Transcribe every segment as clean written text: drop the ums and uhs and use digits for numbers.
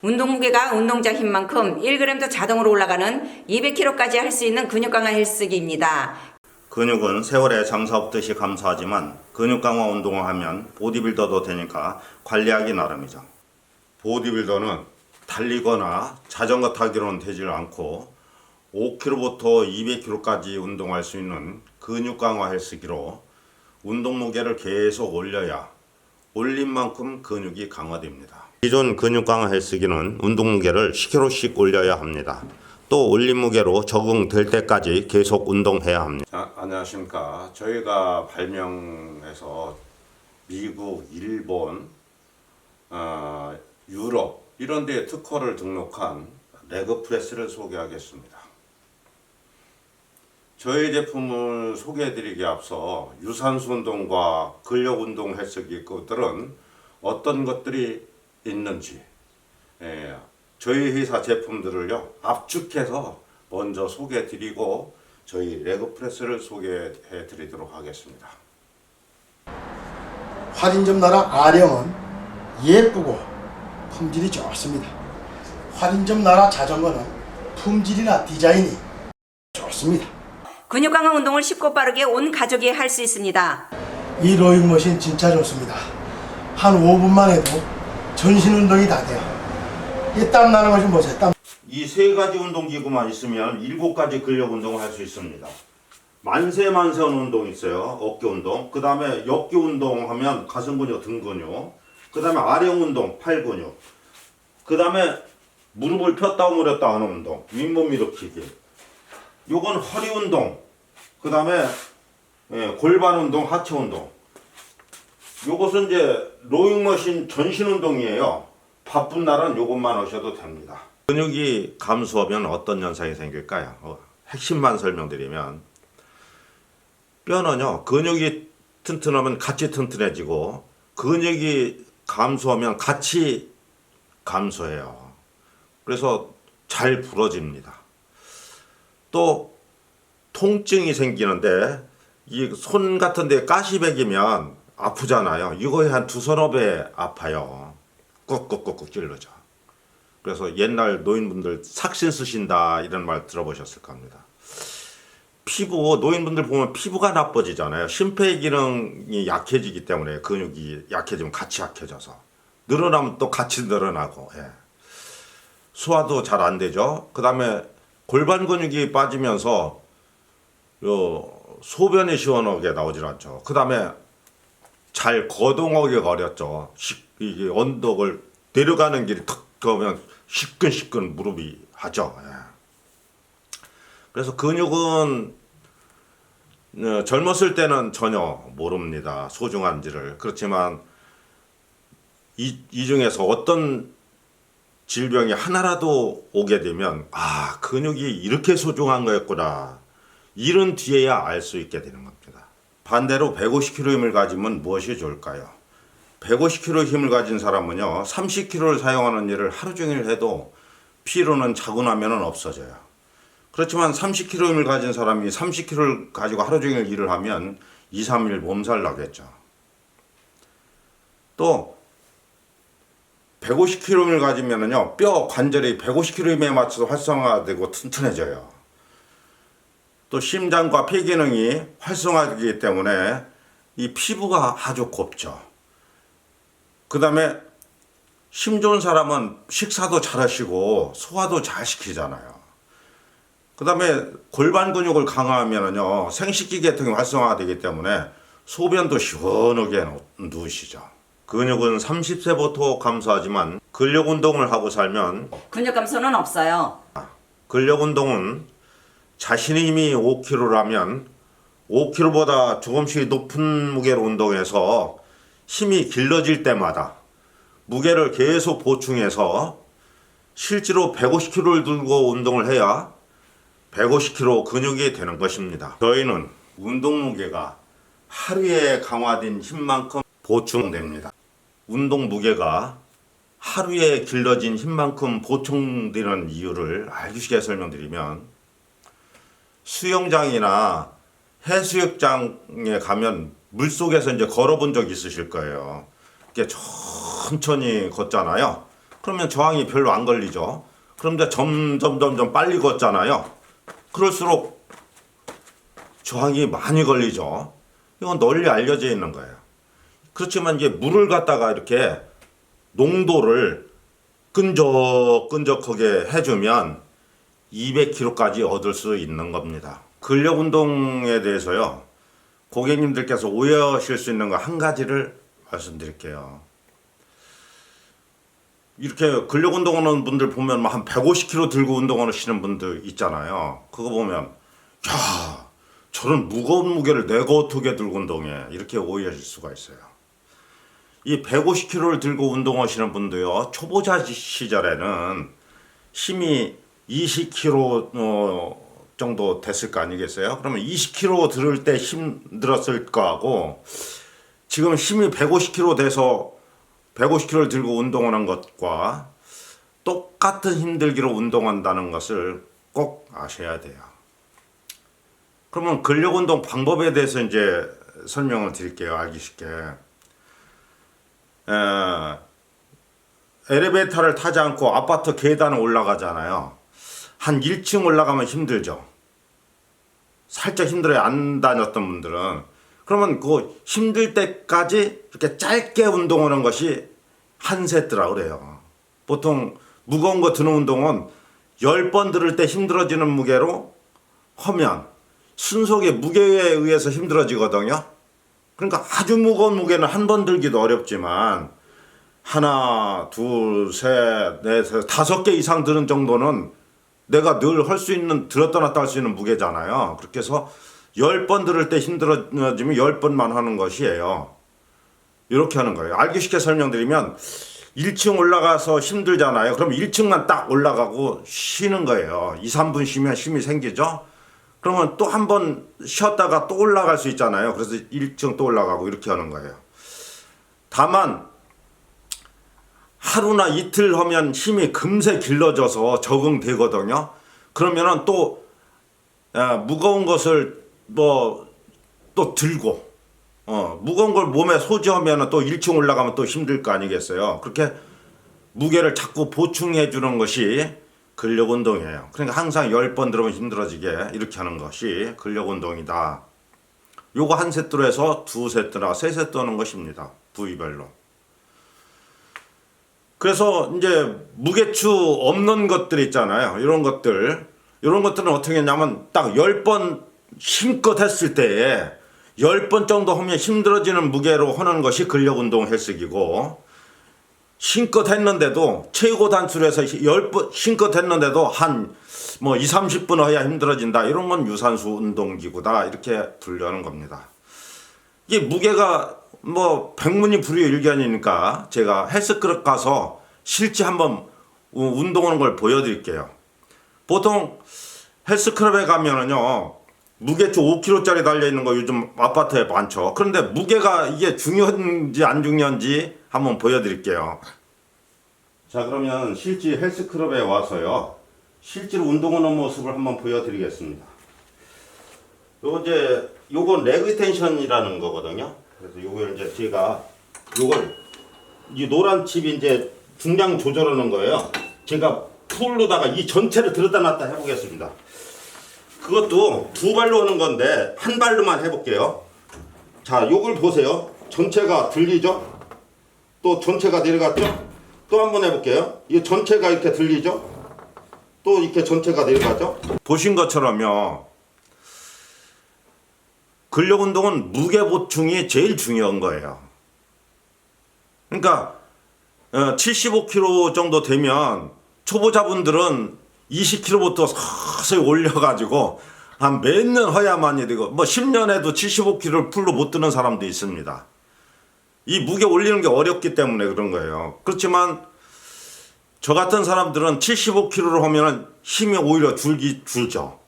운동 무게가 운동자 힘만큼 1g도 자동으로 올라가는 200kg까지 할 수 있는 근육 강화 헬스기입니다. 근육은 세월에 장사 없듯이 감소하지만 근육 강화 운동을 하면 보디빌더도 되니까 관리하기 나름이죠. 보디빌더는 달리거나 자전거 타기로는 되질 않고 5kg부터 200kg까지 운동할 수 있는 근육 강화 헬스기로 운동 무게를 계속 올려야 올린 만큼 근육이 강화됩니다. 기존 근육 강화 헬스기는 운동 무게를 10kg씩 올려야 합니다. 또 올린 무게로 적응될 때까지 계속 운동해야 합니다. 안녕하십니까. 저희가 발명해서 미국, 일본, 유럽 이런 데에 특허를 등록한 레그프레스를 소개하겠습니다. 저희 제품을 소개해드리기에 앞서 유산소 운동과 근력 운동 헬스기 것들은 어떤 것들이 있는지 저희 회사 제품들을요 압축해서 먼저 소개해드리고 저희 레그프레스를 소개해드리도록 하겠습니다. 할인 나라 아령은 예쁘고 품질이 좋습니다. 할인 나라 자전거는 품질이나 디자인이 좋습니다. 근육 강화 운동을 쉽고 빠르게 온 가족이 할 수 있습니다. 이 로잉머신 진짜 좋습니다. 한 5분만 해도 전신 운동이 다 돼요. 이 땀 나는 거 좀 보세요. 땀. 이 세 가지 운동기구만 있으면 7가지 근력 운동을 할 수 있습니다. 만세만세 운동이 있어요. 어깨 운동. 그 다음에 역기 운동하면 가슴 근육, 등 근육. 그 다음에 아령 운동, 팔 근육. 그 다음에 무릎을 폈다 오므렸다 하는 운동. 윗몸 일으키기. 요건 허리 운동. 그 다음에 골반 운동, 하체 운동. 요것은 이제 로잉머신 전신 운동이에요. 바쁜 날은 요것만 하셔도 됩니다. 근육이 감소하면 어떤 현상이 생길까요? 핵심만 설명드리면 뼈는요 근육이 튼튼하면 같이 튼튼해지고 근육이 감소하면 같이 감소해요. 그래서 잘 부러집니다. 또 통증이 생기는데 이 손 같은 데 가시백이면 아프잖아요. 이거에 한 2서너 배 아파요. 꾹꾹꾹꾹 찔러져. 그래서 옛날 노인분들 삭신 쓰신다 이런 말 들어보셨을 겁니다. 피부, 노인분들 보면 피부가 나빠지잖아요. 심폐 기능이 약해지기 때문에 근육이 약해지면 같이 약해져서 늘어나면 또 같이 늘어나고 소화도 잘 안 되죠. 그 다음에 골반 근육이 빠지면서 소변이 시원하게 나오질 않죠. 그 다음에 잘 거동하기가 어렵죠. 이게 언덕을 내려가는 길이 턱 가면 시끈시끈 무릎이 하죠. 그래서 근육은 젊었을 때는 전혀 모릅니다. 소중한지를. 그렇지만 이 중에서 어떤 질병이 하나라도 오게 되면 근육이 이렇게 소중한 거였구나. 이런 뒤에야 알 수 있게 되는 겁니다. 반대로 150kg 힘을 가지면 무엇이 좋을까요? 150kg 힘을 가진 사람은요 30kg를 사용하는 일을 하루 종일 해도 피로는 자고 나면 없어져요. 그렇지만 30kg 힘을 가진 사람이 30kg를 가지고 하루 종일 일을 하면 2, 3일 몸살 나겠죠. 또 150kg 힘을 가지면요 뼈 관절이 150kg 힘에 맞춰서 활성화되고 튼튼해져요. 또 심장과 폐 기능이 활성화되기 때문에 이 피부가 아주 곱죠. 그 다음에 힘 좋은 사람은 식사도 잘 하시고 소화도 잘 시키잖아요. 그 다음에 골반 근육을 강화하면요 생식기 계통이 활성화되기 때문에 소변도 시원하게 누우시죠. 근육은 30세부터 감소하지만 근력 운동을 하고 살면 근육 감소는 없어요. 근력 운동은 자신의 힘이 5kg라면 5kg보다 조금씩 높은 무게로 운동해서 힘이 길러질 때마다 무게를 계속 보충해서 실제로 150kg를 들고 운동을 해야 150kg 근육이 되는 것입니다. 저희는 운동 무게가 하루에 강화된 힘만큼 보충됩니다. 운동 무게가 하루에 길러진 힘만큼 보충되는 이유를 알기 쉽게 설명드리면 수영장이나 해수욕장에 가면 물속에서 이제 걸어본 적 있으실 거예요. 이렇게 천천히 걷잖아요. 그러면 저항이 별로 안 걸리죠. 그런데 점점 빨리 걷잖아요. 그럴수록 저항이 많이 걸리죠. 이건 널리 알려져 있는 거예요. 그렇지만 이제 물을 갖다가 이렇게 농도를 끈적끈적하게 해주면 200kg까지 얻을 수 있는 겁니다. 근력 운동에 대해서요, 고객님들께서 오해하실 수 있는 거 한 가지를 말씀드릴게요. 이렇게 근력 운동하는 분들 보면 한 150kg 들고 운동하시는 분들 있잖아요. 그거 보면 야, 저런 무거운 무게를 내가 어떻게 들고 운동해, 이렇게 오해하실 수가 있어요. 이 150kg를 들고 운동하시는 분도요, 초보자 시절에는 힘이 20kg 정도 됐을 거 아니겠어요? 그러면 20kg 들을 때 힘들었을 거하고 지금 힘이 150kg 돼서 150kg를 들고 운동하는 것과 똑같은 힘들기로 운동한다는 것을 꼭 아셔야 돼요. 그러면 근력 운동 방법에 대해서 이제 설명을 드릴게요. 알기 쉽게. 엘리베이터를 타지 않고 아파트 계단을 올라가잖아요. 한 1층 올라가면 힘들죠. 살짝 힘들어요. 안 다녔던 분들은. 그러면 그 힘들 때까지 이렇게 짧게 운동하는 것이 한 세트라 그래요. 보통 무거운 거 드는 운동은 10번 들을 때 힘들어지는 무게로 하면 순속의 무게에 의해서 힘들어지거든요. 그러니까 아주 무거운 무게는 한 번 들기도 어렵지만 하나, 둘, 셋, 넷, 다섯 개 이상 드는 정도는 내가 늘 할 수 있는, 들었다 놨다 할 수 있는 무게잖아요. 그렇게 해서 10번 들을 때 힘들어지면 10번만 하는 것이에요. 이렇게 하는 거예요. 알기 쉽게 설명드리면 1층 올라가서 힘들잖아요. 그럼 1층만 딱 올라가고 쉬는 거예요. 2, 3분 쉬면 힘이 생기죠. 그러면 또 한 번 쉬었다가 또 올라갈 수 있잖아요. 그래서 1층 또 올라가고 이렇게 하는 거예요. 다만 하루나 이틀 하면 힘이 금세 길러져서 적응되거든요. 그러면은 또 무거운 것을 또 들고 무거운 걸 몸에 소지하면 또 1층 올라가면 또 힘들 거 아니겠어요. 그렇게 무게를 자꾸 보충해 주는 것이 근력 운동이에요. 그러니까 항상 10번 들으면 힘들어지게 이렇게 하는 것이 근력 운동이다. 요거 한 세트로 해서 2세트나 3세트 하는 것입니다. 부위별로. 그래서 이제 무게추 없는 것들 있잖아요. 이런 것들은 어떻게 했냐면 딱 10번 힘껏 했을 때에 10번 정도 하면 힘들어지는 무게로 하는 것이 근력 운동 헬스기고, 힘껏 했는데도 최고 단수로 해서 10번 힘껏 했는데도 한 2, 30분 해야 힘들어진다. 이런 건 유산소 운동기구다. 이렇게 분류하는 겁니다. 이게 무게가 백문이 불여일견이니까 제가 헬스클럽 가서 실제 한번 운동하는 걸 보여드릴게요. 보통 헬스클럽에 가면은요, 무게추 5kg짜리 달려있는 거 요즘 아파트에 많죠. 그런데 무게가 이게 중요한지 안 중요한지 한번 보여드릴게요. 자, 그러면 실제 헬스클럽에 와서요, 실제로 운동하는 모습을 한번 보여드리겠습니다. 요건 레그 텐션이라는 거거든요. 그래서 요걸 이제 제가 이 노란 칩이 이제 중량 조절하는 거예요. 제가 풀로다가 이 전체를 들었다 놨다 해보겠습니다. 그것도 두 발로 하는 건데 한 발로만 해볼게요. 자, 요걸 보세요. 전체가 들리죠? 또 전체가 내려갔죠? 또 한번 해볼게요. 이 전체가 이렇게 들리죠? 또 이렇게 전체가 내려가죠? 보신 것처럼요, 근력 운동은 무게 보충이 제일 중요한 거예요. 그러니까 75kg 정도 되면 초보자분들은 20kg부터 서서히 올려가지고 한 몇 년 허야만이 되고 10년 해도 75kg를 풀로 못 드는 사람도 있습니다. 이 무게 올리는 게 어렵기 때문에 그런 거예요. 그렇지만 저 같은 사람들은 75kg로 하면 힘이 오히려 줄죠.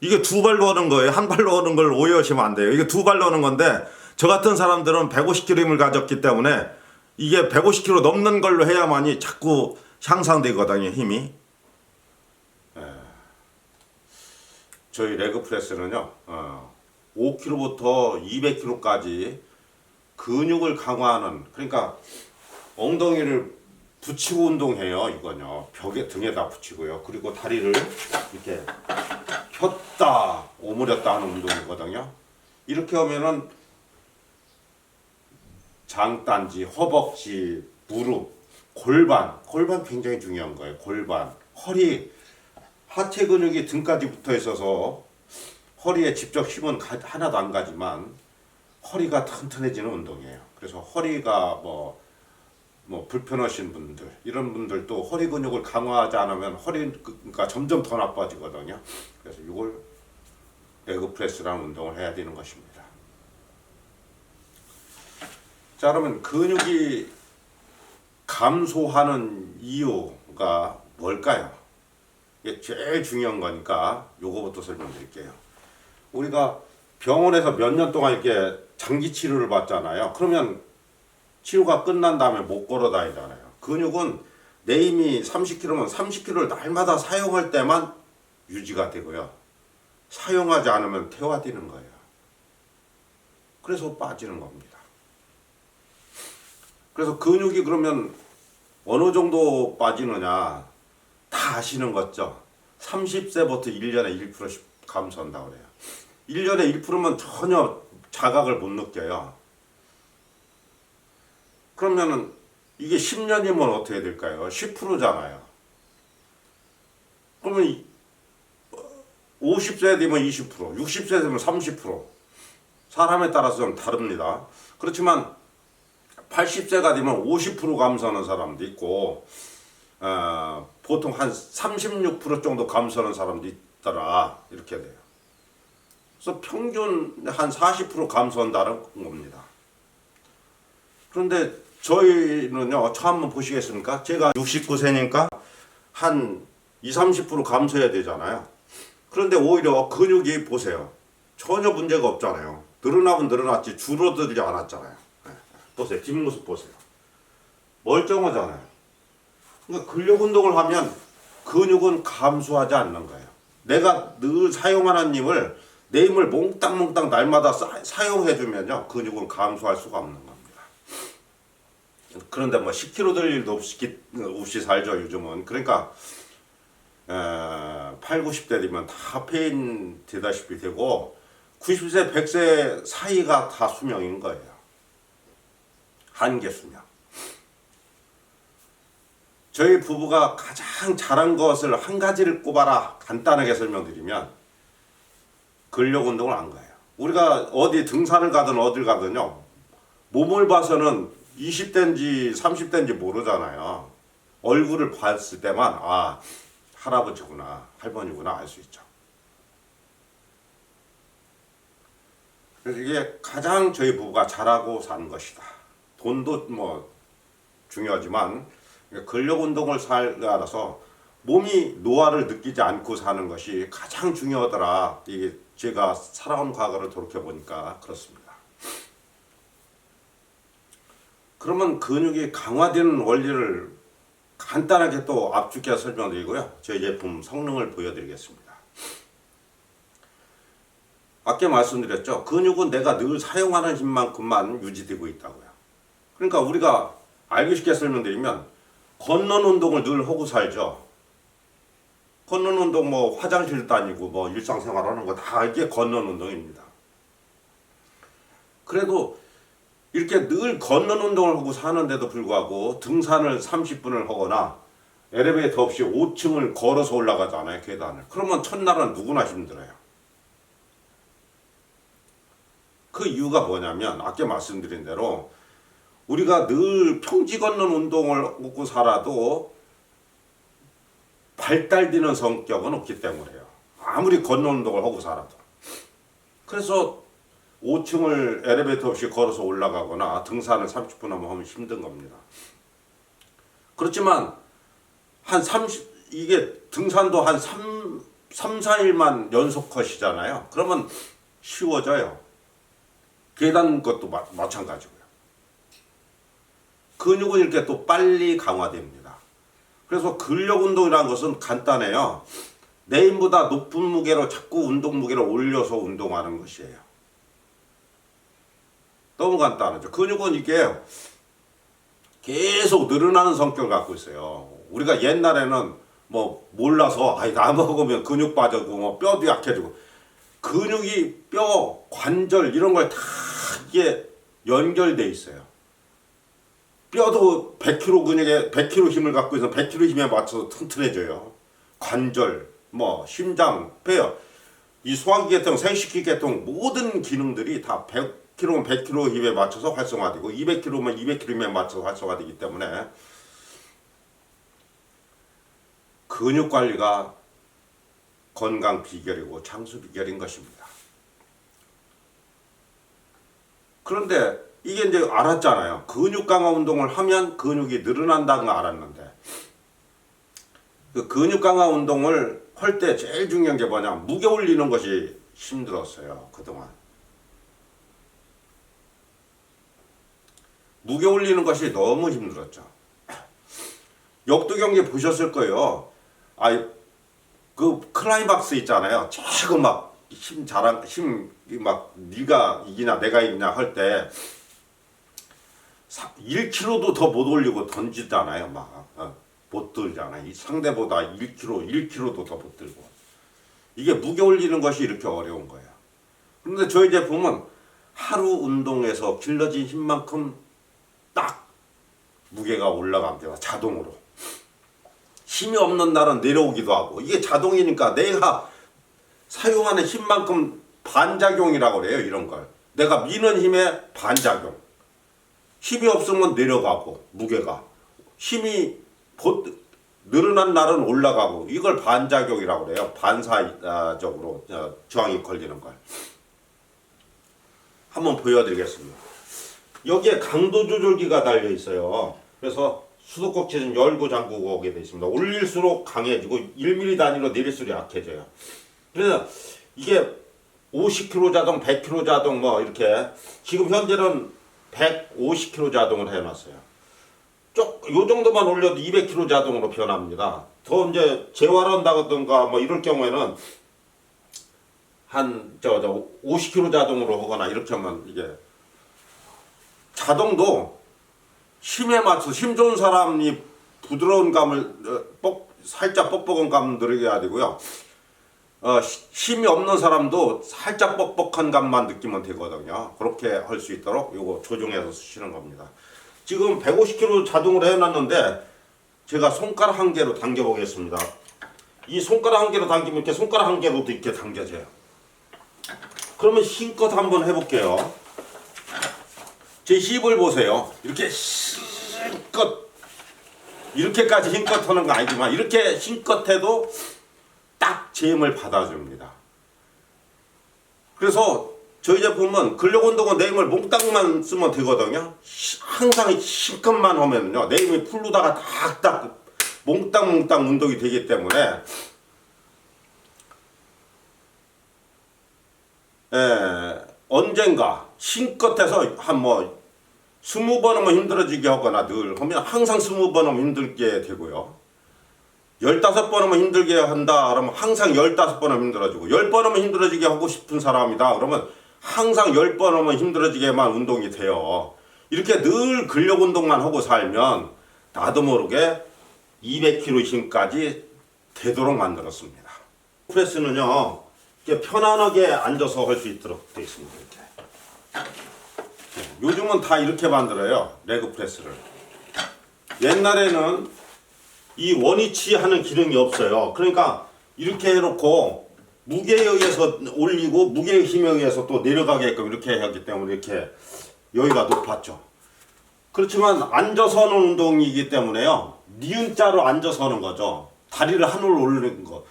이게 두 발로 하는 거예요. 한 발로 하는 걸 오해하시면 안 돼요. 이게 두 발로 하는 건데 저 같은 사람들은 150kg 힘을 가졌기 때문에 이게 150kg 넘는 걸로 해야만이 자꾸 향상되거든요, 힘이. 저희 레그 프레스는요, 5kg부터 200kg까지 근육을 강화하는, 그러니까 엉덩이를 붙이고 운동해요. 이거는요. 벽에 등에다 붙이고요. 그리고 다리를 이렇게 폈다 오므렸다 하는 운동이거든요. 이렇게 하면은 장단지, 허벅지, 무릎, 골반 굉장히 중요한 거예요. 골반, 허리, 하체 근육이 등까지 붙어 있어서 허리에 직접 힘은 하나도 안 가지만 허리가 튼튼해지는 운동이에요. 그래서 허리가 뭐 불편하신 분들, 이런 분들도 허리 근육을 강화하지 않으면 허리가 점점 더 나빠지거든요. 그래서 이걸 레그프레스라는 운동을 해야 되는 것입니다. 자, 그러면 근육이 감소하는 이유가 뭘까요? 이게 제일 중요한 거니까 요거부터 설명드릴게요. 우리가 병원에서 몇 년 동안 이렇게 장기 치료를 받잖아요. 그러면 치료가 끝난 다음에 못 걸어 다니잖아요. 근육은 내 힘이 30kg면 30kg를 날마다 사용할 때만 유지가 되고요. 사용하지 않으면 퇴화되는 거예요. 그래서 빠지는 겁니다. 그래서 근육이 그러면 어느 정도 빠지느냐 다 아시는 거죠. 30세부터 1년에 1%씩 감소한다고 그래요. 1년에 1%면 전혀 자각을 못 느껴요. 그러면은 이게 10년이면 어떻게 될까요? 10%잖아요. 그러면 50세 되면 20%, 60세 되면 30%. 사람에 따라서 좀 다릅니다. 그렇지만 80세가 되면 50% 감소하는 사람도 있고 보통 한 36% 정도 감소하는 사람도 있더라. 이렇게 돼요. 그래서 평균 한 40% 감소한다는 겁니다. 그런데 저희는요, 저 한번 보시겠습니까? 제가 69세니까 한 20, 30% 감소해야 되잖아요. 그런데 오히려 근육이 보세요. 전혀 문제가 없잖아요. 늘어나면 늘어났지 줄어들지 않았잖아요. 보세요. 뒷모습 보세요. 멀쩡하잖아요. 그러니까 근력 운동을 하면 근육은 감소하지 않는 거예요. 내가 늘 사용하는 힘을 내 힘을 몽땅몽땅 날마다 사용해주면요, 근육은 감소할 수가 없는 겁니다. 그런데 뭐 10kg 들 일도 없이 살죠, 요즘은. 그러니까 8, 90대 되면 다 폐인 되다시피 되고 90세, 100세 사이가 다 수명인 거예요. 한계 수명. 저희 부부가 가장 잘한 것을 한 가지를 꼽아라 간단하게 설명드리면 근력 운동을 한 거예요. 우리가 어디 등산을 가든 어딜 가든요, 몸을 봐서는 20대인지 30대인지 모르잖아요. 얼굴을 봤을 때만 아, 할아버지구나, 할머니구나 알 수 있죠. 그래서 이게 가장 저희 부부가 잘하고 산 것이다. 돈도 뭐 중요하지만 근력 운동을 살아서 몸이 노화를 느끼지 않고 사는 것이 가장 중요하더라. 이게 제가 살아온 과거를 돌이켜 보니까 그렇습니다. 그러면 근육이 강화되는 원리를 간단하게 또 압축해서 설명드리고요. 저희 제품 성능을 보여드리겠습니다. 아까 말씀드렸죠. 근육은 내가 늘 사용하는 힘만큼만 유지되고 있다고요. 그러니까 우리가 알기 쉽게 설명드리면 걷는 운동을 늘 하고 살죠. 걷는 운동 뭐 화장실 다니고 뭐 일상생활 하는 거 다 이게 걷는 운동입니다. 그래도 이렇게 늘 걷는 운동을 하고 사는데도 불구하고 등산을 30분을 하거나 엘리베이터 없이 5층을 걸어서 올라가잖아요, 계단을. 그러면 첫날은 누구나 힘들어요. 그 이유가 뭐냐면 아까 말씀드린 대로 우리가 늘 평지 걷는 운동을 하고 살아도 발달되는 성격은 없기 때문에요. 아무리 걷는 운동을 하고 살아도. 그래서 5층을 엘리베이터 없이 걸어서 올라가거나 등산을 30분 하면 힘든 겁니다. 그렇지만 이게 등산도 한 3, 4일만 연속 하시잖아요. 그러면 쉬워져요. 계단 것도 마찬가지고요. 근육은 이렇게 또 빨리 강화됩니다. 그래서 근력 운동이라는 것은 간단해요. 내 힘보다 높은 무게로 자꾸 운동 무게를 올려서 운동하는 것이에요. 너무 간단하죠. 근육은 이게 계속 늘어나는 성격을 갖고 있어요. 우리가 옛날에는 뭐 몰라서 아이 나 먹으면 근육 빠져고 뭐 뼈도 약해지고 근육이 뼈, 관절 이런 걸 다 이게 연결돼 있어요. 뼈도 100kg 근육에 100kg 힘을 갖고 있어 100kg 힘에 맞춰서 튼튼해져요. 관절, 뭐 심장, 폐, 이 소화기계통, 생식기계통 모든 기능들이 다 100kg면 100kg 힘에 맞춰서 활성화되고 200kg면 200kg 힘에 맞춰서 활성화되기 때문에 근육 관리가 건강 비결이고 장수 비결인 것입니다. 그런데 이게 이제 알았잖아요. 근육 강화 운동을 하면 근육이 늘어난다는 거 알았는데 그 근육 강화 운동을 할 때 제일 중요한 게 뭐냐, 무게 올리는 것이 힘들었어요. 그동안 무게 올리는 것이 너무 힘들었죠. 역도 경기 보셨을 거예요. 그 클라이막스 있잖아요. 최고 막 힘 자랑 막 네가 이기냐 내가 이기냐 할 때 1kg도 더 못 올리고 던지잖아요. 막 못 들잖아요. 이 상대보다 1kg도 더 못 들고. 이게 무게 올리는 것이 이렇게 어려운 거예요. 그런데 저희 제품은 하루 운동에서 길러진 힘만큼 딱 무게가 올라갑니다. 자동으로. 힘이 없는 날은 내려오기도 하고, 이게 자동이니까 내가 사용하는 힘만큼 반작용이라고 그래요. 이런 걸 내가 미는 힘의 반작용. 힘이 없으면 내려가고 무게가, 힘이 늘어난 날은 올라가고, 이걸 반작용이라고 그래요. 반사적으로 저항이 걸리는 걸. 한번 보여드리겠습니다. 여기에 강도 조절기가 달려 있어요. 그래서 수도꼭지는 열고 잠그고 오게 되어 있습니다. 올릴수록 강해지고 1mm 단위로 내릴수록 약해져요. 그래서 이게 50kg 자동, 100kg 자동 뭐 이렇게, 지금 현재는 150kg 자동을 해놨어요. 요 정도만 올려도 200kg 자동으로 변합니다. 더 이제 재활한다든가 뭐 이럴 경우에는 한 50kg 자동으로 하거나 이렇게 하면, 이게 자동도 힘에 맞춰서, 힘 좋은 사람이 부드러운 감을 살짝 뻑뻑한 감 들여야 되고요. 힘이 없는 사람도 살짝 뻑뻑한 감만 느끼면 되거든요. 그렇게 할 수 있도록 요거 조정해서 쓰시는 겁니다. 지금 150kg 자동으로 해놨는데 제가 손가락 한 개로 당겨 보겠습니다. 이 손가락 한 개로 당기면 이렇게 손가락 한 개로도 이렇게 당겨져요. 그러면 힘껏 한번 해볼게요. 제 힙을 보세요. 이렇게 힘껏, 이렇게까지 힘껏 하는 거 아니지만 이렇게 힘껏 해도 딱 제 힘을 받아줍니다. 그래서 저희 제품은 근력 운동은 내 힘을 몽땅만 쓰면 되거든요. 항상 힘껏만 하면요, 내 힘이 풀로다가 딱딱 몽땅 운동이 되기 때문에 언젠가 힘껏 해서 한 20번 하면 힘들어지게 하거나 늘 하면 항상 20번 하면 힘들게 되고요. 15번 하면 힘들게 한다 그러면 항상 15번 하면 힘들어지고, 10번 하면 힘들어지게 하고 싶은 사람이다 그러면 항상 10번 하면 힘들어지게만 운동이 돼요. 이렇게 늘 근력 운동만 하고 살면 나도 모르게 200kg 힘까지 되도록 만들었습니다. 프레스는요, 이렇게 편안하게 앉아서 할 수 있도록 되어 있습니다. 이렇게. 요즘은 다 이렇게 만들어요. 레그 프레스를. 옛날에는 이 원위치 하는 기능이 없어요. 그러니까 이렇게 해놓고 무게에 의해서 올리고 무게의 힘에 의해서 또 내려가게끔 이렇게 하기 때문에 이렇게 여기가 높았죠. 그렇지만 앉아서 하는 운동이기 때문에요, 니은자로 앉아서 하는 거죠. 다리를 하늘로 올리는 거.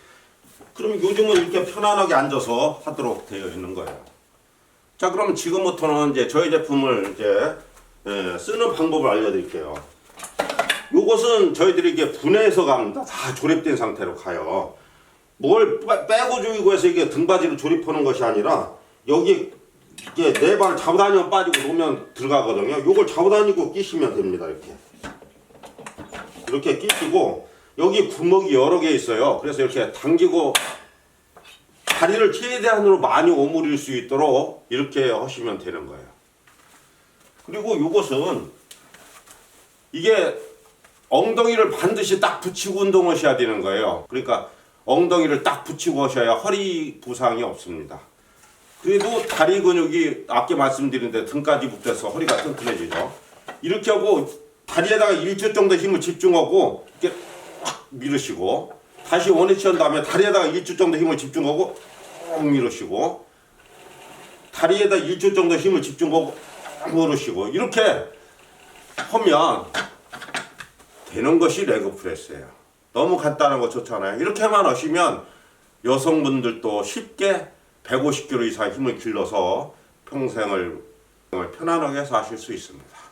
그러면 요즘은 이렇게 편안하게 앉아서 하도록 되어 있는 거예요. 자, 그럼 지금부터는 이제 저희 제품을 이제 쓰는 방법을 알려드릴게요. 요것은 저희들이 이게 분해해서 갑니다. 다 조립된 상태로 가요. 뭘 빼고 조이고 해서 이게 등받이로 조립하는 것이 아니라, 여기 이게 네 발을 잡고 다니면 빠지고 놓으면 들어가거든요. 요걸 잡고 다니고 끼시면 됩니다. 이렇게 끼시고, 여기 구멍이 여러 개 있어요. 그래서 이렇게 당기고 다리를 최대한으로 많이 오므릴 수 있도록 이렇게 하시면 되는 거예요. 그리고 요것은 이게 엉덩이를 반드시 딱 붙이고 운동을 하셔야 되는 거예요. 그러니까 엉덩이를 딱 붙이고 하셔야 허리 부상이 없습니다. 그래도 다리 근육이 아까 말씀드린 데 등까지 붙어서 허리가 튼튼해지죠. 이렇게 하고 다리에다가 1초 정도 힘을 집중하고 이렇게 확 밀으시고 다시 원위치 한 다음에 다리에다가 1초 정도 힘을 집중하고 쭉 밀으시고 다리에다 1초 정도 힘을 집중하고 밀으시고 이렇게 하면 되는 것이 레그 프레스예요. 너무 간단한 거 좋잖아요. 이렇게만 하시면 여성분들도 쉽게 150kg 이상 힘을 길러서 평생을 편안하게 사실 수 있습니다.